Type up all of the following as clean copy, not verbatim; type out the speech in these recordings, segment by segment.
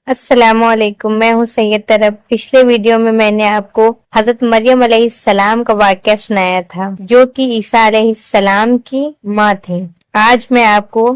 السلام علیکم، میں ہوں سید طرب۔ پچھلے ویڈیو میں نے آپ کو حضرت مریم علیہ السلام کا واقعہ سنایا تھا جو کہ عیسیٰ علیہ السلام کی ماں تھی۔ آج میں آپ کو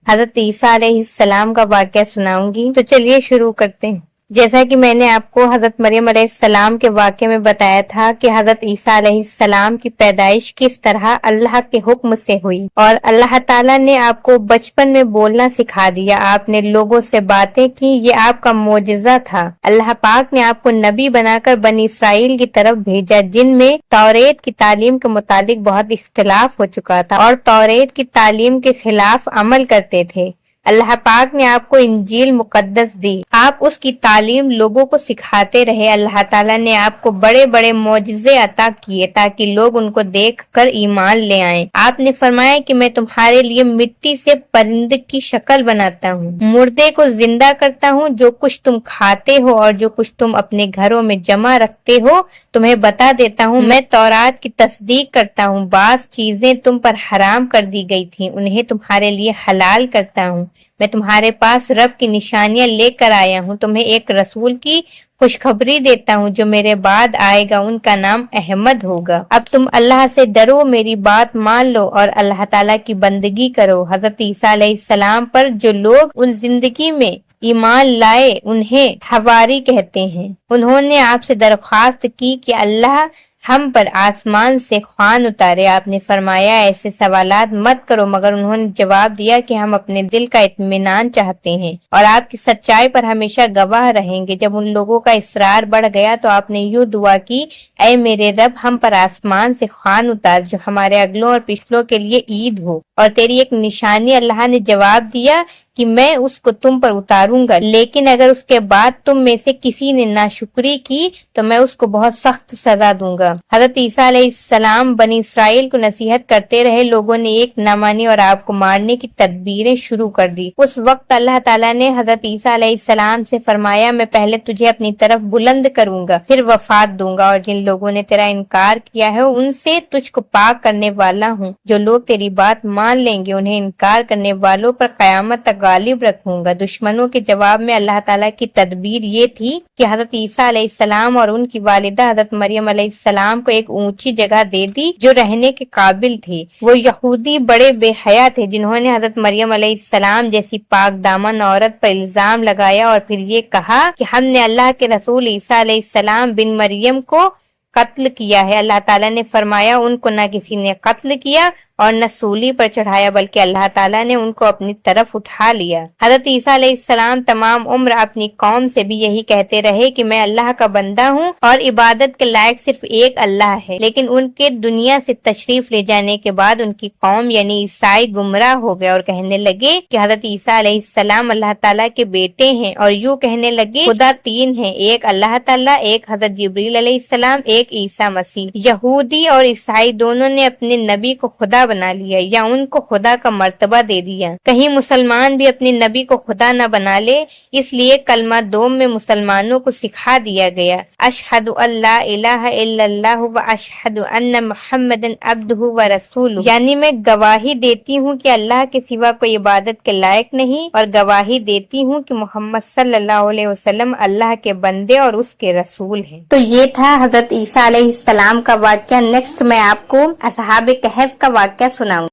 حضرت عیسیٰ علیہ السلام کا واقعہ سناؤں گی، تو چلیے شروع کرتے ہیں۔ جیسا کہ میں نے آپ کو حضرت مریم علیہ السلام کے واقعے میں بتایا تھا کہ حضرت عیسیٰ علیہ السلام کی پیدائش کس طرح اللہ کے حکم سے ہوئی، اور اللہ تعالیٰ نے آپ کو بچپن میں بولنا سکھا دیا، آپ نے لوگوں سے باتیں کی، یہ آپ کا معجزہ تھا۔ اللہ پاک نے آپ کو نبی بنا کر بنی اسرائیل کی طرف بھیجا، جن میں توریت کی تعلیم کے متعلق بہت اختلاف ہو چکا تھا اور توریت کی تعلیم کے خلاف عمل کرتے تھے۔ اللہ پاک نے آپ کو انجیل مقدس دی، آپ اس کی تعلیم لوگوں کو سکھاتے رہے۔ اللہ تعالیٰ نے آپ کو بڑے بڑے معجزے عطا کیے تاکہ لوگ ان کو دیکھ کر ایمان لے آئیں۔ آپ نے فرمایا کہ میں تمہارے لیے مٹی سے پرندے کی شکل بناتا ہوں، مردے کو زندہ کرتا ہوں، جو کچھ تم کھاتے ہو اور جو کچھ تم اپنے گھروں میں جمع رکھتے ہو تمہیں بتا دیتا ہوں۔ میں تورات کی تصدیق کرتا ہوں، بعض چیزیں تم پر حرام کر دی گئی تھیں انہیں تمہارے لیے حلال کرتا ہوں۔ میں تمہارے پاس رب کی نشانیاں لے کر آیا ہوں، تمہیں ایک رسول کی خوشخبری دیتا ہوں، جو میرے بعد آئے گا، ان کا نام احمد ہوگا۔ اب تم اللہ سے ڈرو، میری بات مان لو اور اللہ تعالیٰ کی بندگی کرو۔ حضرت عیسیٰ علیہ السلام پر جو لوگ ان زندگی میں ایمان لائے انہیں حواری کہتے ہیں۔ انہوں نے آپ سے درخواست کی کہ اللہ ہم پر آسمان سے خوان اتارے۔ آپ نے فرمایا ایسے سوالات مت کرو، مگر انہوں نے جواب دیا کہ ہم اپنے دل کا اطمینان چاہتے ہیں اور آپ کی سچائی پر ہمیشہ گواہ رہیں گے۔ جب ان لوگوں کا اصرار بڑھ گیا تو آپ نے یوں دعا کی، اے میرے رب، ہم پر آسمان سے خوان اتار جو ہمارے اگلوں اور پچھلوں کے لیے عید ہو اور تیری ایک نشانی۔ اللہ نے جواب دیا کہ میں اس کو تم پر اتاروں گا، لیکن اگر اس کے بعد تم میں سے کسی نے ناشکری کی تو میں اس کو بہت سخت سزا دوں گا۔ حضرت عیسیٰ علیہ السلام بنی اسرائیل کو نصیحت کرتے رہے، لوگوں نے ایک نہ مانی اور آپ کو مارنے کی تدبیریں شروع کر دی۔ اس وقت اللہ تعالیٰ نے حضرت عیسیٰ علیہ السلام سے فرمایا، میں پہلے تجھے اپنی طرف بلند کروں گا، پھر وفات دوں گا، اور جن لوگوں نے تیرا انکار کیا ہے ان سے تجھ کو پاک کرنے والا ہوں۔ جو لوگ تیری بات مان لیں گے انہیں انکار کرنے والوں پر قیامت تک غالب رکھوں گا۔ دشمنوں کے جواب میں اللہ تعالیٰ کی تدبیر یہ تھی کہ حضرت عیسیٰ علیہ السلام اور ان کی والدہ حضرت مریم علیہ السلام کو ایک اونچی جگہ دے دی جو رہنے کے قابل تھی۔ وہ یہودی بڑے بے حیا تھے جنہوں نے حضرت مریم علیہ السلام جیسی پاک دامن عورت پر الزام لگایا اور پھر یہ کہا کہ ہم نے اللہ کے رسول عیسیٰ علیہ السلام بن مریم کو قتل کیا ہے۔ اللہ تعالیٰ نے فرمایا ان کو نہ کسی نے قتل کیا اور نہ سولی پر چڑھایا، بلکہ اللہ تعالیٰ نے ان کو اپنی طرف اٹھا لیا۔ حضرت عیسیٰ علیہ السلام تمام عمر اپنی قوم سے بھی یہی کہتے رہے کہ میں اللہ کا بندہ ہوں اور عبادت کے لائق صرف ایک اللہ ہے، لیکن ان کے دنیا سے تشریف لے جانے کے بعد ان کی قوم یعنی عیسائی گمراہ ہو گئے اور کہنے لگے کہ حضرت عیسیٰ علیہ السلام اللہ تعالیٰ کے بیٹے ہیں، اور یوں کہنے لگے خدا تین ہیں، ایک اللہ تعالیٰ، ایک حضرت جبریل علیہ السلام، ایک عیسیٰ مسیح۔ یہودی اور عیسائی دونوں نے اپنے نبی کو خدا بنا لیا یا ان کو خدا کا مرتبہ دے دیا۔ کہیں مسلمان بھی اپنے نبی کو خدا نہ بنا لے، اس لیے کلمہ دوم میں مسلمانوں کو سکھا دیا گیا، اشہد ان لا الہ الا اللہ و اشہد ان محمد عبدہ و رسولہ، یعنی میں گواہی دیتی ہوں کہ اللہ کے سوا کوئی عبادت کے لائق نہیں، اور گواہی دیتی ہوں کہ محمد صلی اللہ علیہ وسلم اللہ کے بندے اور اس کے رسول ہیں۔ تو یہ تھا حضرت عیسیٰ علیہ السلام کا واقعہ۔ نیکسٹ میں آپ کو اصحاب کہف کا واقعہ سناؤں۔